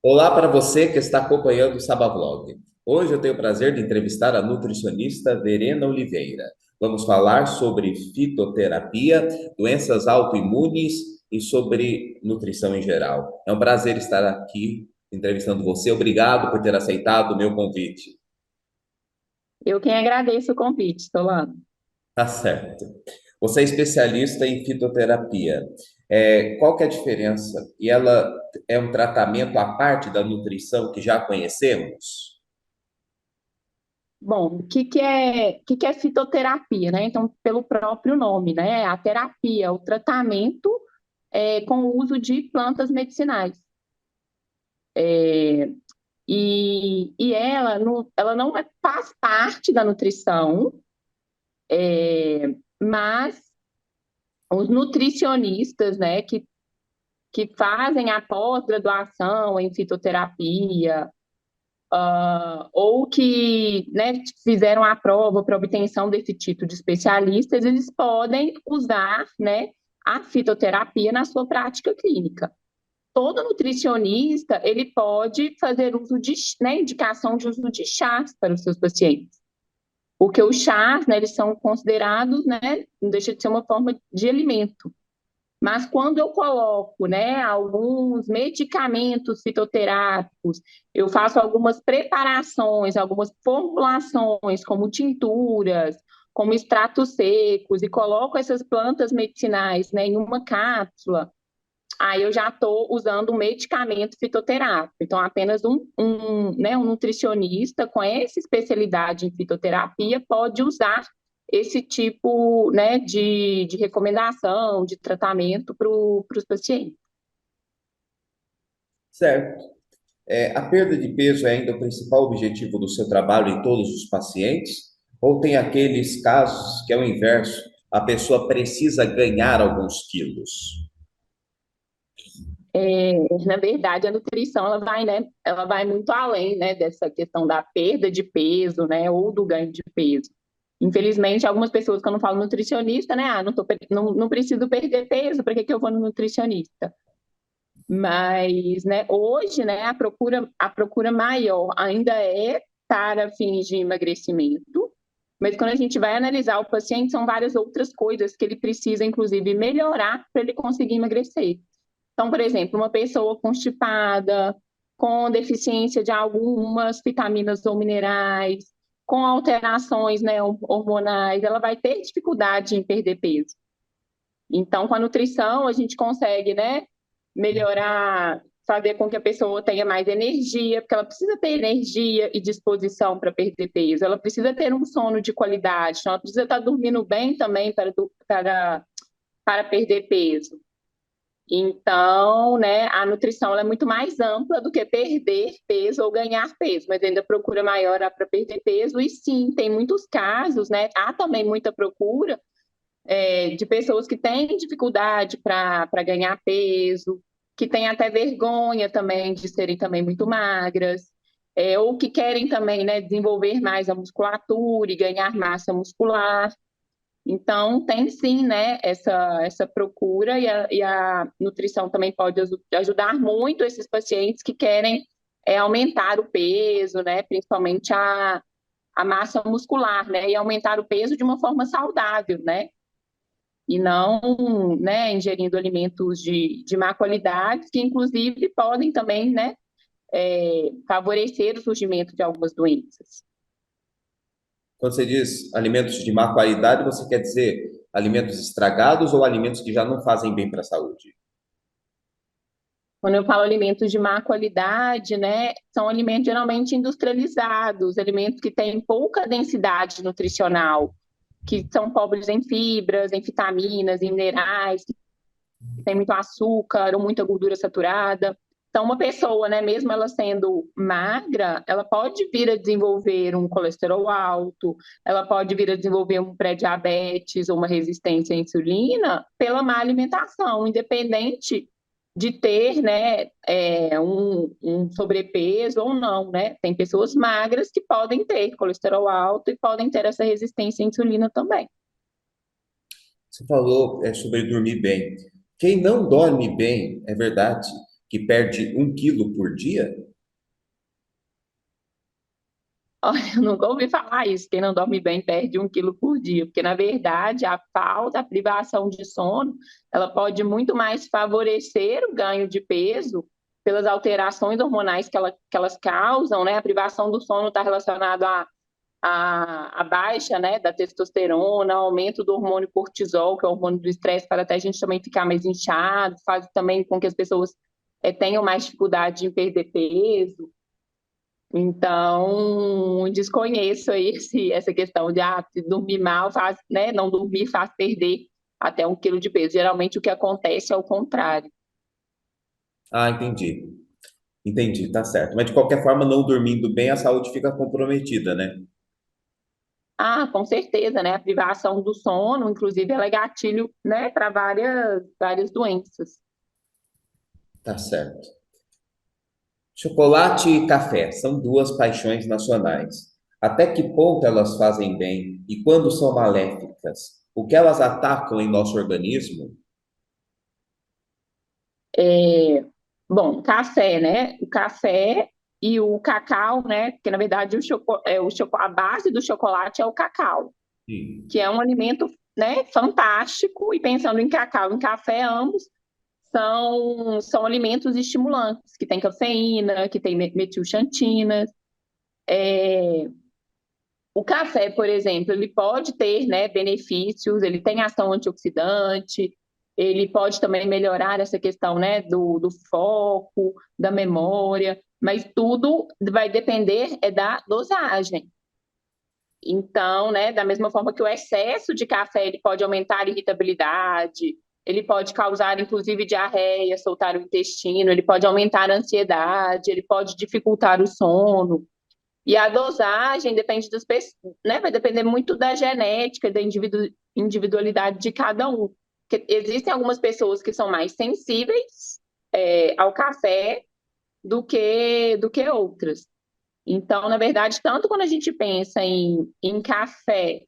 Olá para você que está acompanhando o Sabavlog. Hoje eu tenho o prazer de entrevistar a nutricionista Verena Oliveira. Vamos falar sobre fitoterapia, doenças autoimunes e sobre nutrição em geral. É um prazer estar aqui entrevistando você. Obrigado por ter aceitado o meu convite. Eu quem agradeço o convite, Solano. Tá certo. Você é especialista em fitoterapia. Qual que é a diferença? E ela é um tratamento à parte da nutrição que já conhecemos? Bom, o que que é fitoterapia, né? Então, pelo próprio nome, né? A terapia, o tratamento com o uso de plantas medicinais. É, e ela não faz parte da nutrição, mas os nutricionistas, né, que fazem a pós-graduação em fitoterapia, ou que, né, fizeram a prova para obtenção desse título de especialistas, eles podem usar, né, a fitoterapia na sua prática clínica. Todo nutricionista, ele pode fazer uso de, né, indicação de uso de chás para os seus pacientes. Porque os chás, né, eles são considerados, né, não deixa de ser uma forma de alimento. Mas quando eu coloco, né, alguns medicamentos fitoterápicos, eu faço algumas preparações, algumas formulações, como tinturas, como extratos secos, e coloco essas plantas medicinais, né, em uma cápsula, aí eu já estou usando um medicamento fitoterápico. Então, apenas né, um nutricionista com essa especialidade em fitoterapia pode usar esse tipo, né, de recomendação, de tratamento para os pacientes. Certo. A perda de peso é ainda o principal objetivo do seu trabalho em todos os pacientes? Ou tem aqueles casos que é o inverso, a pessoa precisa ganhar alguns quilos? Na verdade, a nutrição ela vai, né, ela vai muito além, né, dessa questão da perda de peso, né, ou do ganho de peso. Infelizmente, algumas pessoas, quando falam nutricionista, né, não preciso perder peso, para que eu vou no nutricionista? Mas, né, hoje, né, a procura maior ainda é para fins de emagrecimento, mas quando a gente vai analisar o paciente, são várias outras coisas que ele precisa, inclusive, melhorar para ele conseguir emagrecer. Então, por exemplo, uma pessoa constipada, com deficiência de algumas vitaminas ou minerais, com alterações, né, hormonais, ela vai ter dificuldade em perder peso. Então, com a nutrição, a gente consegue, né, melhorar, fazer com que a pessoa tenha mais energia, porque ela precisa ter energia e disposição para perder peso. Ela precisa ter um sono de qualidade, então ela precisa estar dormindo bem também para perder peso. Então, né, a nutrição ela é muito mais ampla do que perder peso ou ganhar peso, mas ainda procura maior para perder peso. E sim, tem muitos casos, né? Há também muita procura de pessoas que têm dificuldade para ganhar peso, que têm até vergonha também de serem também muito magras, ou que querem também, né, desenvolver mais a musculatura e ganhar massa muscular. Então, tem sim, né, essa procura e a nutrição também pode ajudar muito esses pacientes que querem aumentar o peso, né, principalmente a massa muscular, né, e aumentar o peso de uma forma saudável, né, e não, né, ingerindo alimentos de má qualidade, que inclusive podem também, né, favorecer o surgimento de algumas doenças. Quando você diz alimentos de má qualidade, você quer dizer alimentos estragados ou alimentos que já não fazem bem para a saúde? Quando eu falo alimentos de má qualidade, né, são alimentos geralmente industrializados, alimentos que têm pouca densidade nutricional, que são pobres em fibras, em vitaminas, em minerais, que tem muito açúcar ou muita gordura saturada. Então, uma pessoa, né, mesmo ela sendo magra, ela pode vir a desenvolver um colesterol alto, ela pode vir a desenvolver um pré-diabetes ou uma resistência à insulina pela má alimentação, independente de ter, né, um sobrepeso ou não, né? Tem pessoas magras que podem ter colesterol alto e podem ter essa resistência à insulina também. Você falou sobre dormir bem. Quem não dorme bem, é verdade que perde 1 quilo por dia? Olha, eu nunca ouvi falar isso. Quem não dorme bem perde 1 quilo por dia, porque na verdade a falta, a privação de sono, ela pode muito mais favorecer o ganho de peso pelas alterações hormonais que elas causam, né? A privação do sono está relacionada à baixa, né, da testosterona, ao aumento do hormônio cortisol, que é o hormônio do estresse, para até a gente também ficar mais inchado, faz também com que as pessoas tenham mais dificuldade em perder peso. Então, desconheço aí essa questão de se dormir mal faz, né? Não dormir faz perder até 1 quilo de peso. Geralmente o que acontece é o contrário. Ah, entendi. Entendi, tá certo. Mas de qualquer forma, não dormindo bem, a saúde fica comprometida, né? Ah, com certeza, né? A privação do sono, inclusive, ela é gatilho, né, para várias doenças. Tá certo. Chocolate e café são duas paixões nacionais. Até que ponto elas fazem bem e quando são maléficas? O que elas atacam em nosso organismo? É, bom, café, né? O café e o cacau, né? Porque na verdade a base do chocolate é o cacau, Sim. que é um alimento, né, fantástico. E pensando em cacau e em café, ambos são alimentos estimulantes, que tem cafeína, que tem metilxantinas. O café, por exemplo, ele pode ter, né, benefícios, ele tem ação antioxidante, ele pode também melhorar essa questão, né, do foco, da memória, mas tudo vai depender da dosagem. Então, né, da mesma forma que o excesso de café ele pode aumentar a irritabilidade, ele pode causar, inclusive, diarreia, soltar o intestino, ele pode aumentar a ansiedade, ele pode dificultar o sono. E a dosagem depende das pessoas, né? Vai depender muito da genética, da individualidade de cada um. Porque existem algumas pessoas que são mais sensíveis ao café do que outras. Então, na verdade, tanto quando a gente pensa em café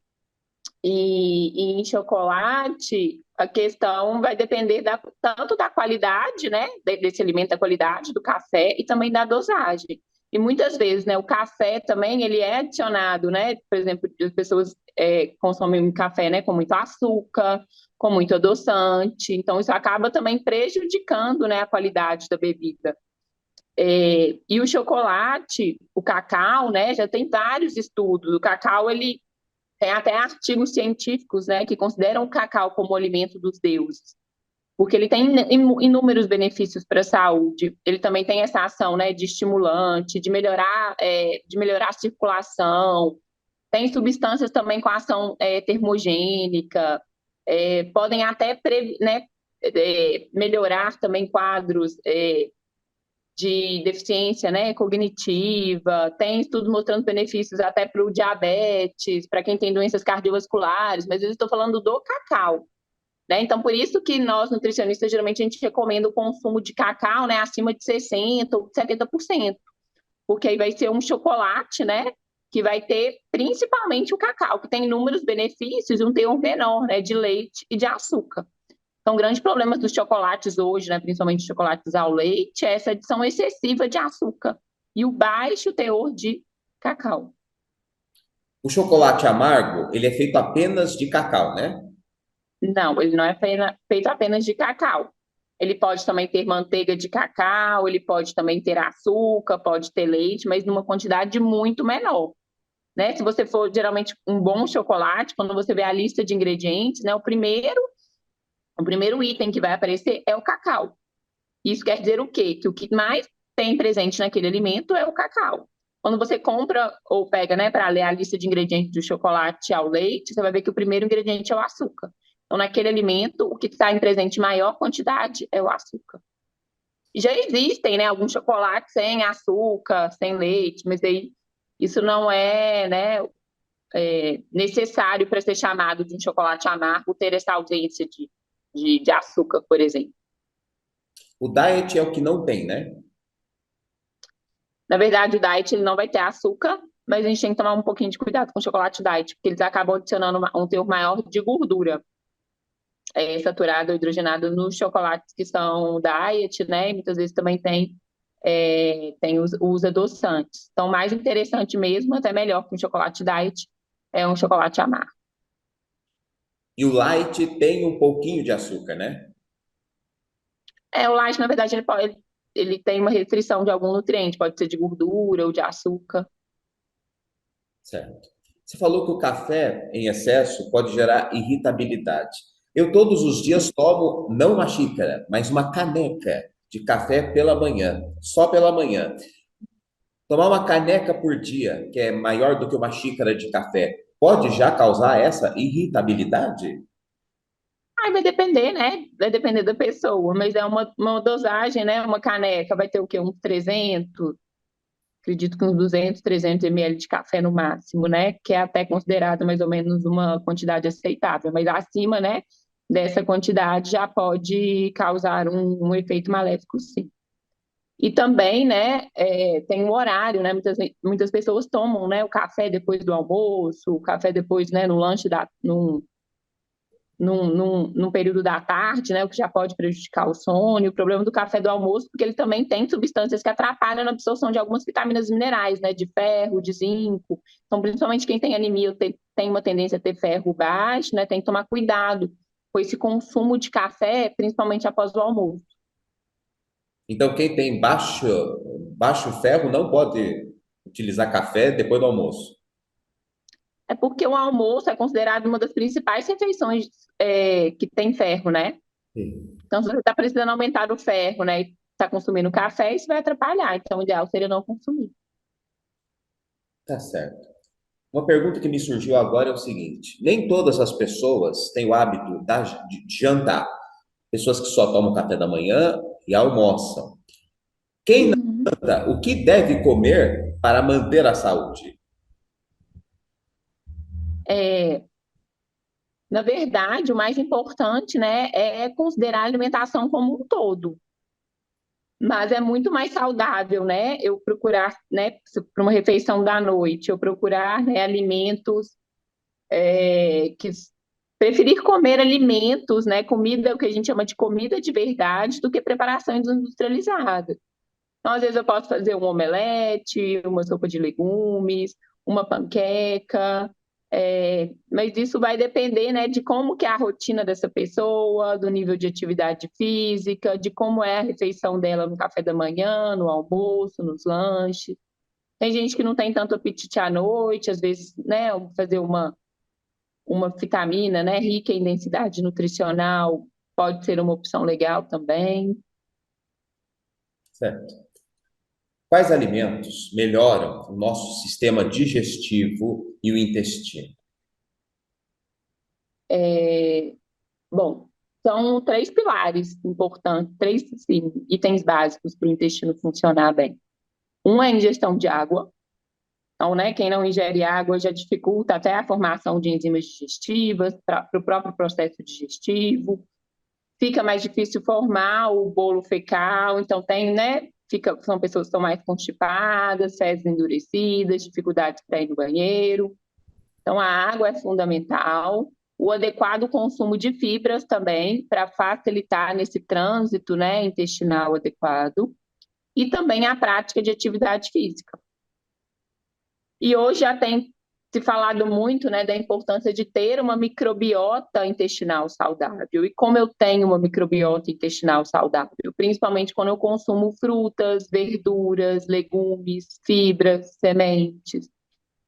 e em chocolate, a questão vai depender tanto da qualidade, né, desse alimento, da qualidade do café e também da dosagem. E muitas vezes, né, o café também ele é adicionado, né, por exemplo, as pessoas consomem café, né, com muito açúcar, com muito adoçante, então isso acaba também prejudicando, né, a qualidade da bebida. E o chocolate, o cacau, né, já tem vários estudos. O cacau ele tem até artigos científicos, né, que consideram o cacau como alimento dos deuses, porque ele tem inúmeros benefícios para a saúde. Ele também tem essa ação, né, de estimulante, de melhorar a circulação. Tem substâncias também com ação termogênica, podem até né, melhorar também quadros de deficiência, né, cognitiva, tem estudos mostrando benefícios até para o diabetes, para quem tem doenças cardiovasculares, mas eu estou falando do cacau, né? Então, por isso que nós, nutricionistas, geralmente a gente recomenda o consumo de cacau, né, acima de 60% ou 70%, porque aí vai ser um chocolate, né, que vai ter principalmente o cacau, que tem inúmeros benefícios e um teor menor, né, de leite e de açúcar. Então, o grande problema dos chocolates hoje, né, principalmente chocolates ao leite, é essa adição excessiva de açúcar e o baixo teor de cacau. O chocolate amargo, ele é feito apenas de cacau, né? Não, ele não é feito apenas de cacau. Ele pode também ter manteiga de cacau, ele pode também ter açúcar, pode ter leite, mas numa quantidade muito menor. Né? Se você for geralmente um bom chocolate, quando você vê a lista de ingredientes, né, o primeiro item que vai aparecer é o cacau. Isso quer dizer o quê? Que o que mais tem presente naquele alimento é o cacau. Quando você compra ou pega, né, para ler a lista de ingredientes do chocolate ao leite, você vai ver que o primeiro ingrediente é o açúcar. Então, naquele alimento, o que está em presente em maior quantidade é o açúcar. E já existem, né, alguns chocolates sem açúcar, sem leite, mas aí isso não é, né, necessário para ser chamado de um chocolate amargo ter essa ausência de açúcar, por exemplo. O diet é o que não tem, né? Na verdade, o diet ele não vai ter açúcar, mas a gente tem que tomar um pouquinho de cuidado com o chocolate diet, porque eles acabam adicionando um teor maior de gordura. saturado ou hidrogenado nos chocolates que são diet, né? E muitas vezes também tem os adoçantes. Então, mais interessante mesmo, até melhor que um chocolate diet, é um chocolate amargo. E o light tem um pouquinho de açúcar, né? O light, na verdade, ele tem uma restrição de algum nutriente, pode ser de gordura ou de açúcar. Certo. Você falou que o café em excesso pode gerar irritabilidade. Eu todos os dias tomo não uma xícara, mas uma caneca de café pela manhã, só pela manhã. Tomar uma caneca por dia, que é maior do que uma xícara de café, pode já causar essa irritabilidade? Aí vai depender, né? Vai depender da pessoa, mas é uma dosagem, né? Uma caneca vai ter o quê? Uns 300, acredito que uns 200, 300 ml de café no máximo, né? Que é até considerado mais ou menos uma quantidade aceitável, mas acima, né, dessa quantidade já pode causar um efeito maléfico, sim. E também, né, tem um horário, né? Muitas pessoas tomam, né, o café depois do almoço, o café depois, né, no lanche num período da tarde, né, o que já pode prejudicar o sono. O problema do café do almoço, porque ele também tem substâncias que atrapalham na absorção de algumas vitaminas e minerais, né, de ferro, de zinco. Então, principalmente quem tem anemia tem uma tendência a ter ferro baixo, né, tem que tomar cuidado com esse consumo de café, principalmente após o almoço. Então, quem tem baixo ferro não pode utilizar café depois do almoço. É porque o almoço é considerado uma das principais refeições que tem ferro, né? Sim. Então, se você está precisando aumentar o ferro, né, e está consumindo café, isso vai atrapalhar. Então, o ideal seria não consumir. Tá certo. Uma pergunta que me surgiu agora é o seguinte: nem todas as pessoas têm o hábito de jantar. Pessoas que só tomam café da manhã e almoçam. Quem não Uhum. janta, o que deve comer para manter a saúde? É, na verdade, o mais importante, né, é considerar a alimentação como um todo. Mas é muito mais saudável, né, eu procurar, né, para uma refeição da noite, eu procurar, né, alimentos que preferir comer alimentos, né, comida, o que a gente chama de comida de verdade, do que preparações industrializadas. Então, às vezes eu posso fazer um omelete, uma sopa de legumes, uma panqueca, mas isso vai depender, né, de como que é a rotina dessa pessoa, do nível de atividade física, de como é a refeição dela no café da manhã, no almoço, nos lanches. Tem gente que não tem tanto apetite à noite, às vezes, né, fazer uma vitamina, né, rica em densidade nutricional pode ser uma opção legal também. Certo. Quais alimentos melhoram o nosso sistema digestivo e o intestino? É, Bom, são três pilares importantes, três assim, itens básicos para o intestino funcionar bem. Um é a ingestão de água. Então, né, quem não ingere água já dificulta até a formação de enzimas digestivas para o próprio processo digestivo. Fica mais difícil formar o bolo fecal. Então, são pessoas que estão mais constipadas, fezes endurecidas, dificuldades para ir no banheiro. Então, a água é fundamental. O adequado consumo de fibras também, para facilitar nesse trânsito, né, intestinal adequado. E também a prática de atividade física. E hoje já tem se falado muito, né, da importância de ter uma microbiota intestinal saudável. E como eu tenho uma microbiota intestinal saudável? Principalmente quando eu consumo frutas, verduras, legumes, fibras, sementes.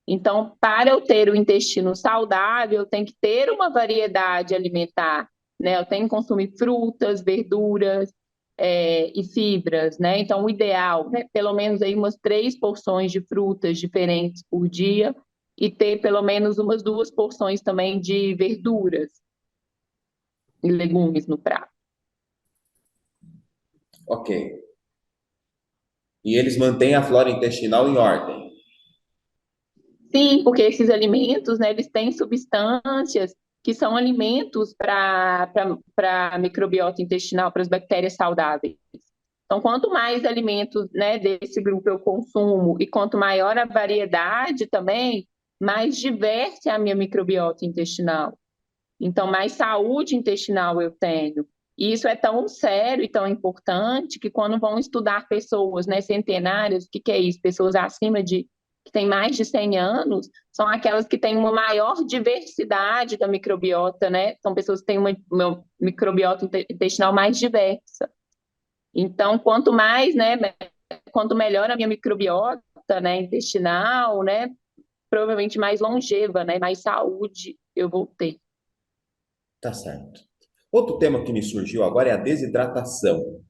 Então, para eu ter o intestino saudável, eu tenho que ter uma variedade alimentar, né? Eu tenho que consumir frutas, verduras, e fibras, né? Então, o ideal, né? Pelo menos aí umas 3 porções de frutas diferentes por dia e ter pelo menos umas 2 porções também de verduras e legumes no prato. Ok. E eles mantêm a flora intestinal em ordem. Sim, porque esses alimentos, né, eles têm substâncias que são alimentos para a microbiota intestinal, para as bactérias saudáveis. Então, quanto mais alimentos, né, desse grupo eu consumo e quanto maior a variedade também, mais diversa é a minha microbiota intestinal. Então, mais saúde intestinal eu tenho. E isso é tão sério e tão importante que quando vão estudar pessoas, né, centenárias, o que que é isso? Pessoas acima de, que têm mais de 100 anos, são aquelas que têm uma maior diversidade da microbiota, né? São pessoas que têm uma microbiota intestinal mais diversa. Então, quanto mais, né, quanto melhor a minha microbiota, né, intestinal, né, provavelmente mais longeva, né, mais saúde eu vou ter. Tá certo. Outro tema que me surgiu agora é a desidratação.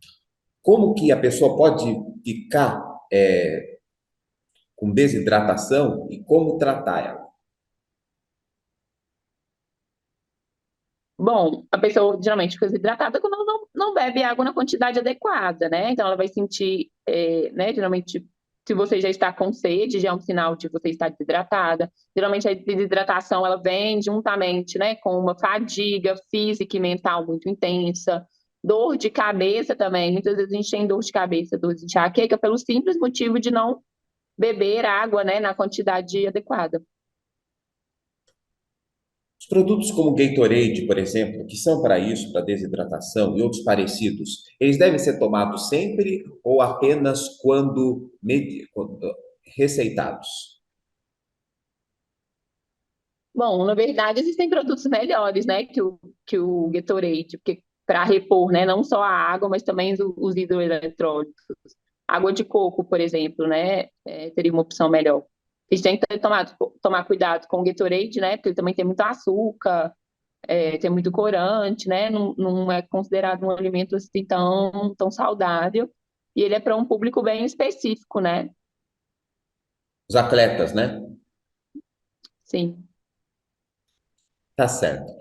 Como que a pessoa pode ficar com desidratação e como tratar ela? Bom, a pessoa geralmente fica desidratada quando ela não bebe água na quantidade adequada, né? Então ela vai sentir, né? Geralmente, se você já está com sede, já é um sinal de você estar desidratada. Geralmente a desidratação ela vem juntamente, né, com uma fadiga física e mental muito intensa, dor de cabeça também. Muitas vezes a gente tem dor de cabeça, dor de enxaqueca, pelo simples motivo de não beber água, né, na quantidade adequada. Os produtos como Gatorade, por exemplo, que são para isso, para desidratação e outros parecidos, eles devem ser tomados sempre ou apenas quando receitados? Bom, na verdade, existem produtos melhores, né, que o Gatorade, porque para repor, né, não só a água, mas também os hidroeletrólito. Água de coco, por exemplo, né, seria uma opção melhor. A gente tem que tomar cuidado com o Gatorade, né, porque ele também tem muito açúcar, tem muito corante, né, não é considerado um alimento assim tão saudável. E ele é para um público bem específico, né? Os atletas, né? Sim. Tá certo.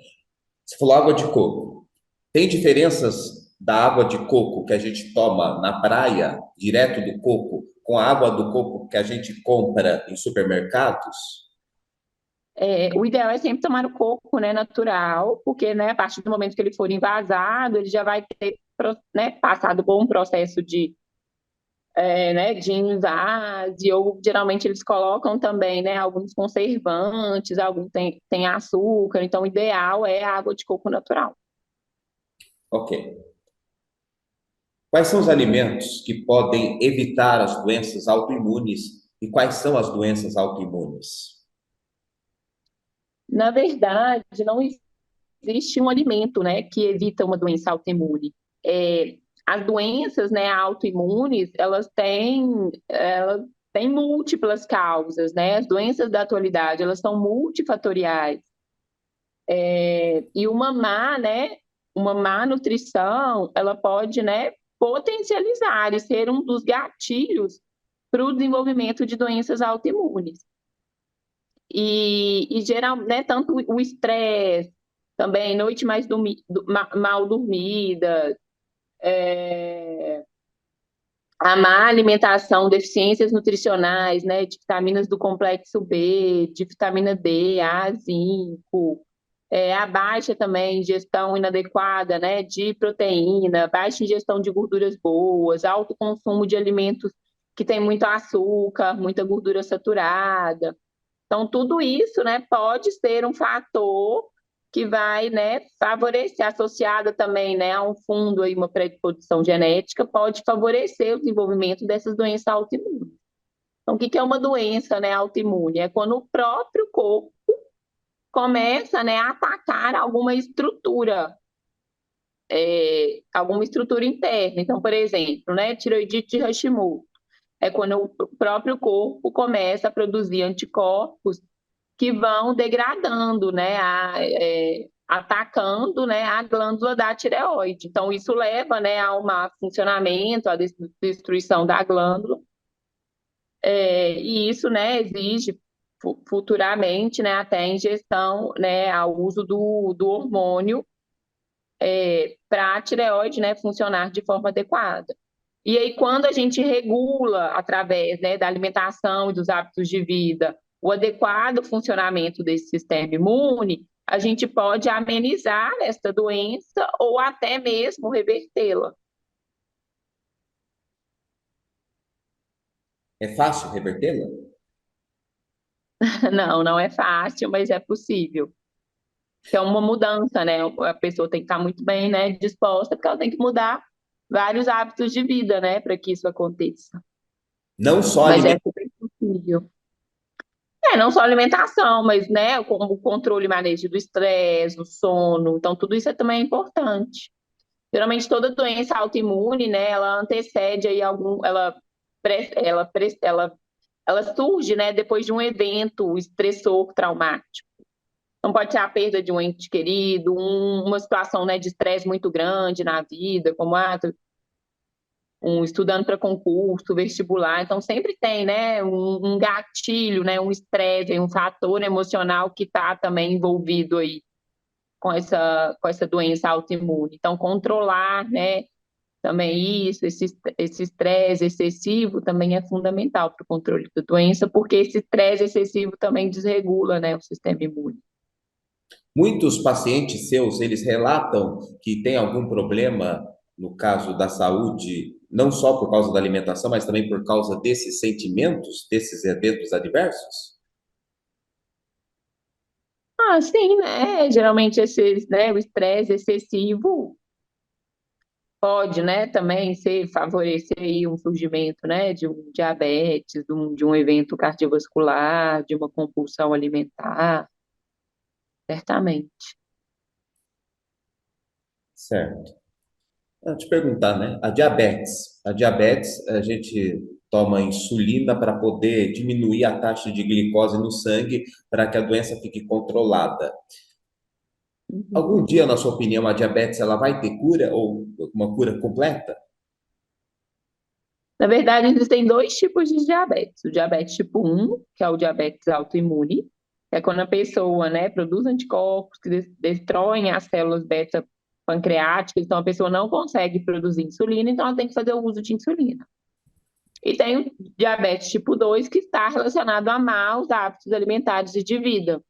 Você falou água de coco. Tem diferenças da água de coco que a gente toma na praia, direto do coco, com a água do coco que a gente compra em supermercados? O ideal é sempre tomar o coco, né, natural, porque, né, a partir do momento que ele for envasado, ele já vai ter, né, passado por um processo né, de invase, ou geralmente eles colocam também, né, alguns conservantes, alguns tem açúcar, então o ideal é a água de coco natural. Ok. Quais são os alimentos que podem evitar as doenças autoimunes e quais são as doenças autoimunes? Na verdade, não existe um alimento, né, que evita uma doença autoimune. As doenças, né, autoimunes, elas têm múltiplas causas, né? As doenças da atualidade, elas são multifatoriais. E uma má nutrição, ela pode, né, potencializar e ser um dos gatilhos para o desenvolvimento de doenças autoimunes. E geral, né, tanto o estresse, também noite mal dormida, a má alimentação, deficiências nutricionais, né, de vitaminas do complexo B, de vitamina D, A, zinco, a baixa também ingestão inadequada, né, de proteína, baixa ingestão de gorduras boas, alto consumo de alimentos que tem muito açúcar, muita gordura saturada. Então, tudo isso, né, pode ser um fator que vai, né, favorecer, associado também, né, a um fundo aí, uma predisposição genética, pode favorecer o desenvolvimento dessas doenças autoimunes. Então, o que que é uma doença, né, autoimune? É quando o próprio corpo começa, né, a atacar alguma estrutura interna. Então, por exemplo, né, tireoidite de Hashimoto. É quando o próprio corpo começa a produzir anticorpos que vão degradando, né, atacando, né, a glândula da tireoide. Então, isso leva, né, ao má funcionamento, à destruição da glândula, e isso, né, exige futuramente, né, até a injeção, né, ao uso do hormônio para a tireoide, né, funcionar de forma adequada. E aí, quando a gente regula através, né, da alimentação e dos hábitos de vida o adequado funcionamento desse sistema imune, a gente pode amenizar esta doença ou até mesmo revertê-la. É fácil revertê-la? Não, não é fácil, mas é possível. que é uma mudança, né? A pessoa tem que estar muito bem, né, disposta, porque ela tem que mudar vários hábitos de vida, né, para que isso aconteça. Não só Mas é alimentação. super possível. Não só alimentação, mas, né, como o controle e manejo do estresse, o sono, então tudo isso também é importante. Geralmente toda doença autoimune, né, ela antecede aí ela surge, né, depois de um evento estressor traumático. Então pode ser a perda de um ente querido, uma situação, né, de estresse muito grande na vida, como estudando para concurso, vestibular, então sempre tem, né, um gatilho, né, um estresse, um fator emocional que está também envolvido aí com essa doença autoimune. Então controlar, né, também esse estresse excessivo também é fundamental para o controle da doença, porque esse estresse excessivo também desregula, né, o sistema imune. Muitos pacientes seus, eles relatam que tem algum problema no caso da saúde, não só por causa da alimentação, mas também por causa desses sentimentos, desses eventos adversos? Ah, sim, né? Geralmente né, o estresse excessivo pode, né, também favorecer aí um surgimento, né, de um diabetes, de um evento cardiovascular, de uma compulsão alimentar, certamente. Certo. Eu te perguntar, né? A diabetes, a gente toma insulina para poder diminuir a taxa de glicose no sangue para que a doença fique controlada. Uhum. Algum dia, na sua opinião, a diabetes ela vai ter cura ou uma cura completa? Na verdade, existem dois tipos de diabetes. O diabetes tipo 1, que é o diabetes autoimune, que é quando a pessoa, né, produz anticorpos que destroem as células beta pancreáticas, então a pessoa não consegue produzir insulina, então ela tem que fazer o uso de insulina. E tem o diabetes tipo 2, que está relacionado a maus hábitos alimentares e de vida.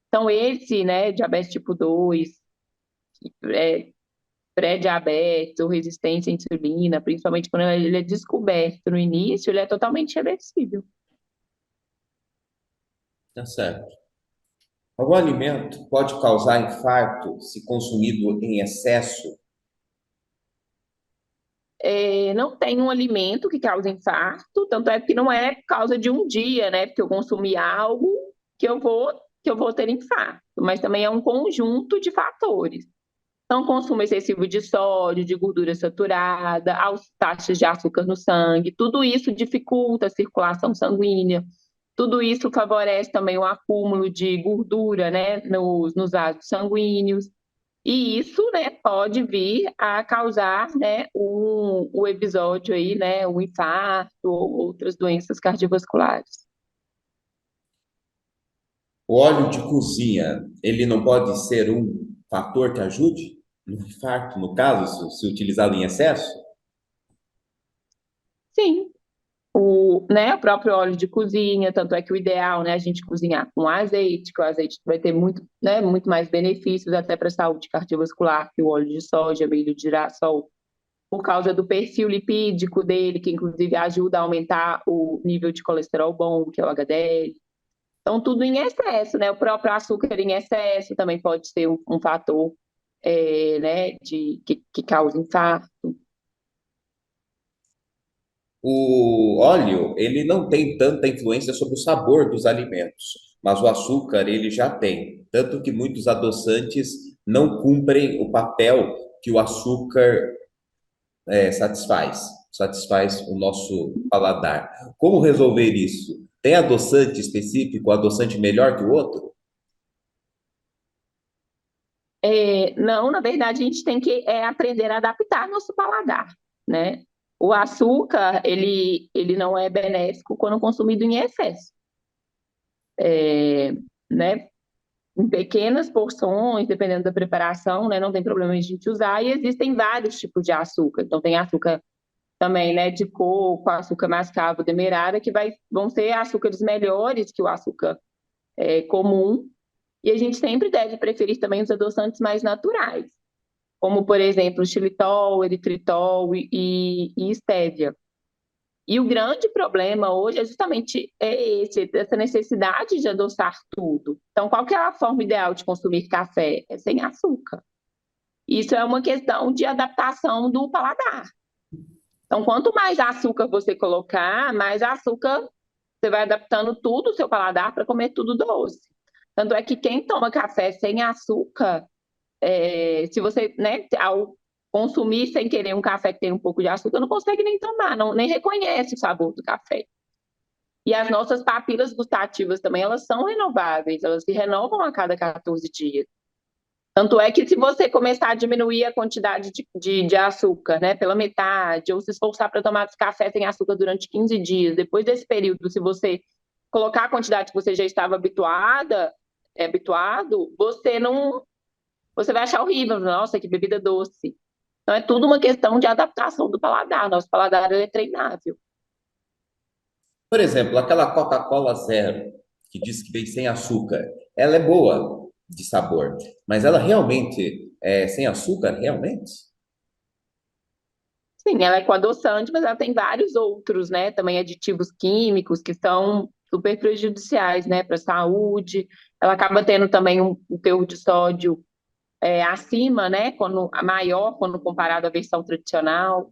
Então, esse, né, diabetes tipo 2, é, pré-diabetes ou resistência à insulina, principalmente quando ele é descoberto no início, ele é totalmente reversível. Tá certo. Algum alimento pode causar infarto se consumido em excesso? Não tem um alimento que cause infarto, tanto é que não é por causa de um dia, né? Porque eu consumi algo que eu vou ter infarto, mas também é um conjunto de fatores. Então, consumo excessivo de sódio, de gordura saturada, altas taxas de açúcar no sangue, tudo isso dificulta a circulação sanguínea, tudo isso favorece também o acúmulo de gordura, né, nos vasos sanguíneos, e isso, né, pode vir a causar, né, o episódio aí, né, o infarto ou outras doenças cardiovasculares. O óleo de cozinha, ele não pode ser um fator que ajude no infarto, no caso, se utilizado em excesso? Sim, o próprio óleo de cozinha, tanto é que o ideal, né, a gente cozinhar com azeite, que o azeite vai ter muito, né, muito mais benefícios até para a saúde cardiovascular que o óleo de soja, milho de girassol, por causa do perfil lipídico dele, que inclusive ajuda a aumentar o nível de colesterol bom, que é o HDL. Então, tudo em excesso, né? O próprio açúcar em excesso também pode ser um fator, né, que causa infarto. O óleo, ele não tem tanta influência sobre o sabor dos alimentos, mas o açúcar ele já tem. Tanto que muitos adoçantes não cumprem o papel que o açúcar satisfaz o nosso paladar. Como resolver isso? Tem adoçante específico, adoçante melhor que o outro? Não, na verdade, a gente tem que aprender a adaptar nosso paladar, né? O açúcar, ele não é benéfico quando consumido em excesso, né? Em pequenas porções, dependendo da preparação, né? Não tem problema a gente usar, e existem vários tipos de açúcar. Então, tem açúcar também, né, de coco, açúcar mascavo, demerara, que vão ser açúcares melhores que o açúcar comum. E a gente sempre deve preferir também os adoçantes mais naturais, como, por exemplo, xilitol, eritritol e estévia. E o grande problema hoje é justamente essa necessidade de adoçar tudo. Então, qual que é a forma ideal de consumir café? É sem açúcar. Isso é uma questão de adaptação do paladar. Então, quanto mais açúcar você colocar, mais açúcar você vai adaptando tudo o seu paladar para comer tudo doce. Tanto é que quem toma café sem açúcar, se você, né, ao consumir sem querer um café que tem um pouco de açúcar, não consegue nem tomar, não, nem reconhece o sabor do café. E as nossas papilas gustativas também, elas são renováveis, elas se renovam a cada 14 dias. Tanto é que se você começar a diminuir a quantidade de açúcar, né, pela metade, ou se esforçar para tomar café sem açúcar durante 15 dias, depois desse período, se você colocar a quantidade que você já estava habituado, você vai achar horrível, nossa, que bebida doce. Então é tudo uma questão de adaptação do paladar, nosso paladar ele é treinável. Por exemplo, aquela Coca-Cola Zero, que diz que vem sem açúcar, ela é boa de sabor, mas ela realmente é sem açúcar, realmente? Sim, ela é com adoçante, mas ela tem vários outros, né? Também aditivos químicos que são super prejudiciais, né, para a saúde. Ela acaba tendo também um teor de sódio acima, né, quando a maior quando comparado à versão tradicional.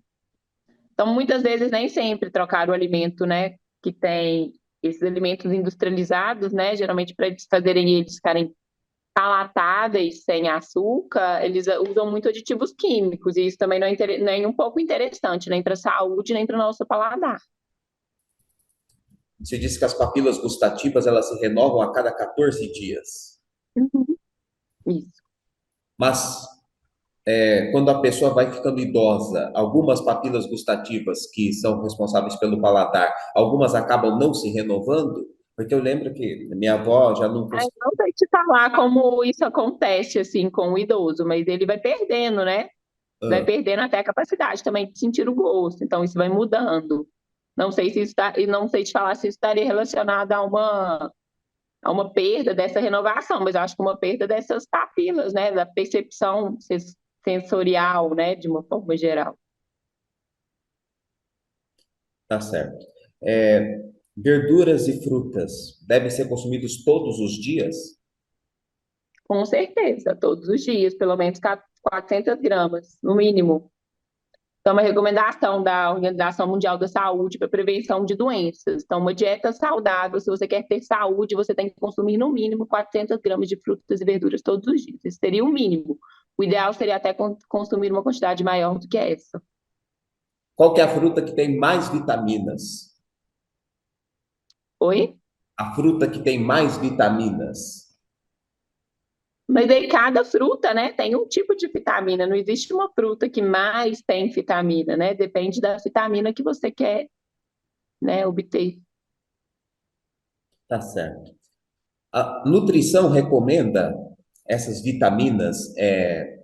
Então, muitas vezes nem sempre trocar o alimento, né, que tem esses alimentos industrializados, né, geralmente para eles fazerem eles ficarem palatáveis sem açúcar, eles usam muito aditivos químicos, e isso também não é nem um pouco interessante, nem para a saúde, nem para o nosso paladar. Você disse que as papilas gustativas elas se renovam a cada 14 dias. Uhum. Isso. Mas quando a pessoa vai ficando idosa, algumas papilas gustativas que são responsáveis pelo paladar, algumas acabam não se renovando, porque eu lembro que minha avó já não Aí conseguia. não sei te falar como isso acontece assim com o idoso, mas ele vai perdendo, né? Vai perdendo até a capacidade também de sentir o gosto. Então isso vai mudando. Não sei se isso e não sei te falar se isso estaria relacionado a uma perda dessa renovação, mas eu acho que uma perda dessas papilas, né, da percepção sensorial, né, de uma forma geral. Tá certo. Verduras e frutas devem ser consumidos todos os dias? Com certeza, todos os dias, pelo menos 400 gramas, no mínimo. Então, uma recomendação da Organização Mundial da Saúde para prevenção de doenças. Então, uma dieta saudável, se você quer ter saúde, você tem que consumir no mínimo 400 gramas de frutas e verduras todos os dias. Esse seria o mínimo. O ideal seria até consumir uma quantidade maior do que essa. Qual que é a fruta que tem mais vitaminas? Oi? A fruta que tem mais vitaminas. Mas aí cada fruta, né, tem um tipo de vitamina. Não existe uma fruta que mais tem vitamina, né? Depende da vitamina que você quer, né, obter. Tá certo. A nutrição recomenda essas vitaminas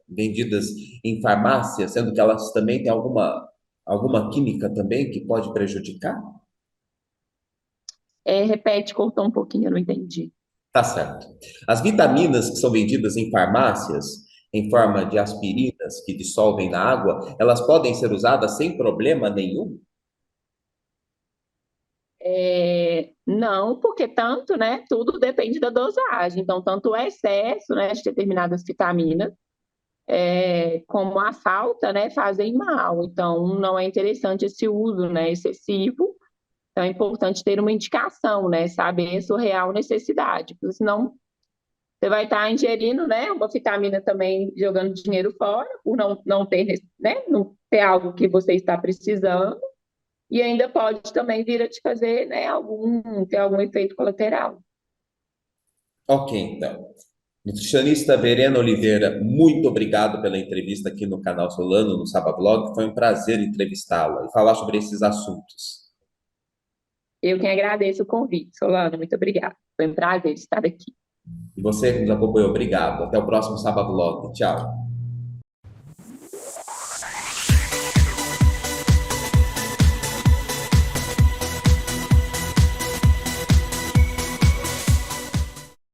vendidas em farmácia, sendo que elas também têm alguma química também que pode prejudicar? Repete, cortou um pouquinho, eu não entendi. Tá certo. As vitaminas que são vendidas em farmácias, em forma de aspirinas que dissolvem na água, elas podem ser usadas sem problema nenhum? Não, porque tanto, né, tudo depende da dosagem. Então, tanto o excesso, né, de determinadas vitaminas, como a falta, né, fazem mal. Então, não é interessante esse uso, né, excessivo. Então, é importante ter uma indicação, né, saber a sua real necessidade, porque senão você vai estar ingerindo, né, uma vitamina também jogando dinheiro fora, por não ter, né, não ter algo que você está precisando, e ainda pode também vir a te fazer, né, ter algum efeito colateral. Ok, então. Nutricionista Verena Oliveira, muito obrigado pela entrevista aqui no canal Solano, no Sabablog. Foi um prazer entrevistá-la e falar sobre esses assuntos. Eu quem agradeço o convite, Solano, muito obrigada. Foi um prazer estar aqui. E você que nos acompanhou, obrigado. Até o próximo Sabablog. Tchau.